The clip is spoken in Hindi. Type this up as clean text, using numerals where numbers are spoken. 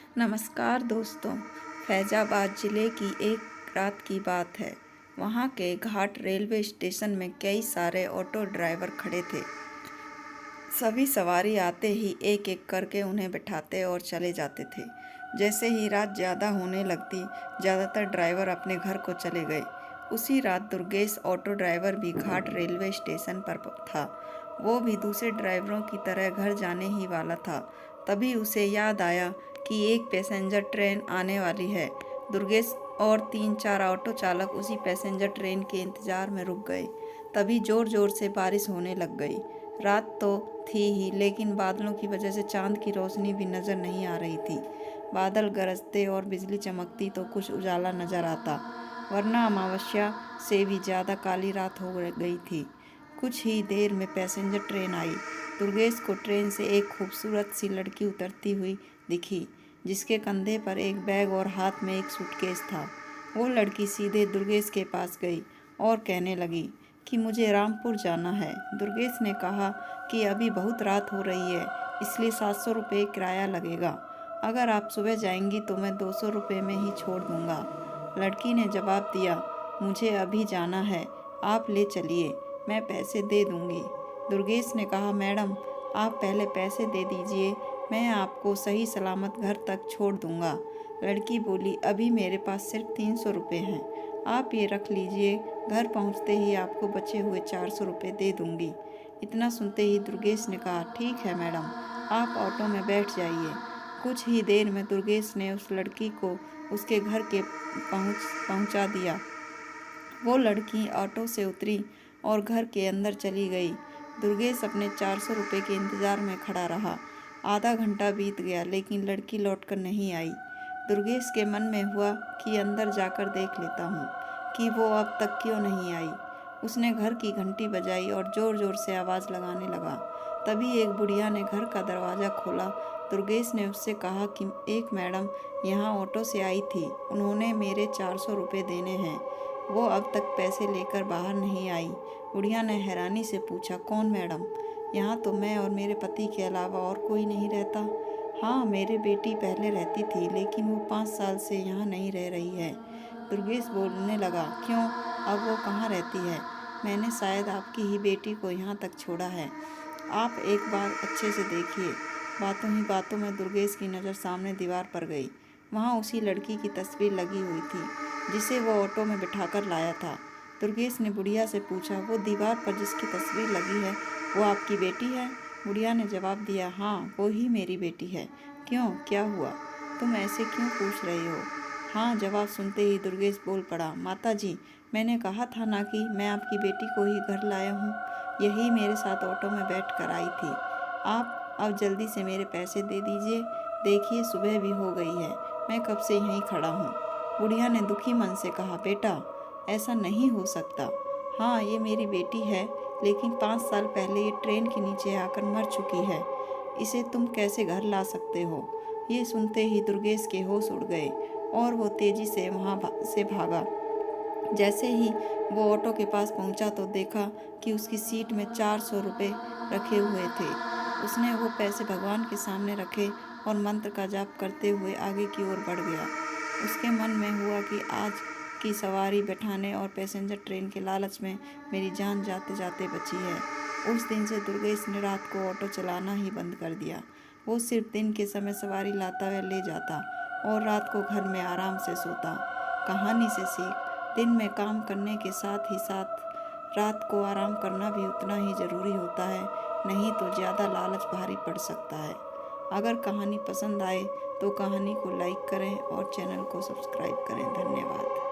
नमस्कार दोस्तों। फैज़ाबाद ज़िले की एक रात की बात है। वहाँ के घाट रेलवे स्टेशन में कई सारे ऑटो ड्राइवर खड़े थे। सभी सवारी आते ही एक एक करके उन्हें बिठाते और चले जाते थे। जैसे ही रात ज़्यादा होने लगती, ज़्यादातर ड्राइवर अपने घर को चले गए। उसी रात दुर्गेश ऑटो ड्राइवर भी घाट रेलवे स्टेशन पर था। वो भी दूसरे ड्राइवरों की तरह घर जाने ही वाला था। तभी उसे याद आया कि एक पैसेंजर ट्रेन आने वाली है। दुर्गेश और 3-4 ऑटो चालक उसी पैसेंजर ट्रेन के इंतज़ार में रुक गए। तभी ज़ोर ज़ोर से बारिश होने लग गई। रात तो थी ही, लेकिन बादलों की वजह से चांद की रोशनी भी नज़र नहीं आ रही थी। बादल गरजते और बिजली चमकती तो कुछ उजाला नज़र आता, वरना अमावस्या से भी ज़्यादा काली रात हो गई थी। कुछ ही देर में पैसेंजर ट्रेन आई। दुर्गेश को ट्रेन से एक खूबसूरत सी लड़की उतरती हुई दिखी, जिसके कंधे पर एक बैग और हाथ में एक सूटकेस था। वो लड़की सीधे दुर्गेश के पास गई और कहने लगी कि मुझे रामपुर जाना है। दुर्गेश ने कहा कि अभी बहुत रात हो रही है, इसलिए 700 रुपये किराया लगेगा। अगर आप सुबह जाएंगी तो मैं 200 रुपये में ही छोड़ दूंगा। लड़की ने जवाब दिया, मुझे अभी जाना है, आप ले चलिए, मैं पैसे दे दूंगी। दुर्गेश ने कहा, मैडम आप पहले पैसे दे दीजिए, मैं आपको सही सलामत घर तक छोड़ दूंगा। लड़की बोली, अभी मेरे पास सिर्फ 300 रुपये हैं, आप ये रख लीजिए, घर पहुंचते ही आपको बचे हुए 400 रुपये दे दूंगी। इतना सुनते ही दुर्गेश ने कहा, ठीक है मैडम, आप ऑटो में बैठ जाइए। कुछ ही देर में दुर्गेश ने उस लड़की को उसके घर के पहुंचा दिया। वो लड़की ऑटो से उतरी और घर के अंदर चली गई। दुर्गेश अपने 400 रुपये के इंतज़ार में खड़ा रहा। आधा घंटा बीत गया, लेकिन लड़की लौटकर नहीं आई। दुर्गेश के मन में हुआ कि अंदर जाकर देख लेता हूँ कि वो अब तक क्यों नहीं आई। उसने घर की घंटी बजाई और ज़ोर ज़ोर से आवाज़ लगाने लगा। तभी एक बुढ़िया ने घर का दरवाज़ा खोला। दुर्गेश ने उससे कहा कि एक मैडम यहाँ ऑटो से आई थी, उन्होंने मेरे 400 रुपये देने हैं, वो अब तक पैसे लेकर बाहर नहीं आई। बुढ़िया ने हैरानी से पूछा, कौन मैडम? यहाँ तो मैं और मेरे पति के अलावा और कोई नहीं रहता। हाँ, मेरी बेटी पहले रहती थी, लेकिन वो 5 साल से यहाँ नहीं रह रही है। दुर्गेश बोलने लगा, क्यों, अब वो कहाँ रहती है? मैंने शायद आपकी ही बेटी को यहाँ तक छोड़ा है, आप एक बार अच्छे से देखिए। बातों ही बातों में दुर्गेश की नज़र सामने दीवार पर गई। वहाँ उसी लड़की की तस्वीर लगी हुई थी, जिसे वो ऑटो में बिठाकर लाया था। दुर्गेश ने बुढ़िया से पूछा, वो दीवार पर जिसकी तस्वीर लगी है, वो आपकी बेटी है? बुढ़िया ने जवाब दिया, हाँ, वो ही मेरी बेटी है। क्यों, क्या हुआ? तुम ऐसे क्यों पूछ रही हो? हाँ, जवाब सुनते ही दुर्गेश बोल पड़ा, माता जी, मैंने कहा था ना कि मैं आपकी बेटी को ही घर लाया हूँ, यही मेरे साथ ऑटो में बैठ कर आई थी। आप अब जल्दी से मेरे पैसे दे दीजिए, देखिए सुबह भी हो गई है, मैं कब से यहीं खड़ा हूँ। बुढ़िया ने दुखी मन से कहा, बेटा ऐसा नहीं हो सकता। हाँ, ये मेरी बेटी है, लेकिन 5 साल पहले ये ट्रेन के नीचे आकर मर चुकी है, इसे तुम कैसे घर ला सकते हो? ये सुनते ही दुर्गेश के होश उड़ गए और वो तेजी से वहाँ से भागा। जैसे ही वो ऑटो के पास पहुंचा तो देखा कि उसकी सीट में 400 रुपये रखे हुए थे। उसने वो पैसे भगवान के सामने रखे और मंत्र का जाप करते हुए आगे की ओर बढ़ गया। उसके मन में हुआ कि आज की सवारी बैठाने और पैसेंजर ट्रेन के लालच में मेरी जान जाते जाते बची है। उस दिन से दुर्गेश ने रात को ऑटो चलाना ही बंद कर दिया। वो सिर्फ दिन के समय सवारी लाता व ले जाता और रात को घर में आराम से सोता। कहानी से सीख, दिन में काम करने के साथ ही साथ रात को आराम करना भी उतना ही ज़रूरी होता है, नहीं तो ज़्यादा लालच भारी पड़ सकता है। अगर कहानी पसंद आए तो कहानी को लाइक करें और चैनल को सब्सक्राइब करें। धन्यवाद।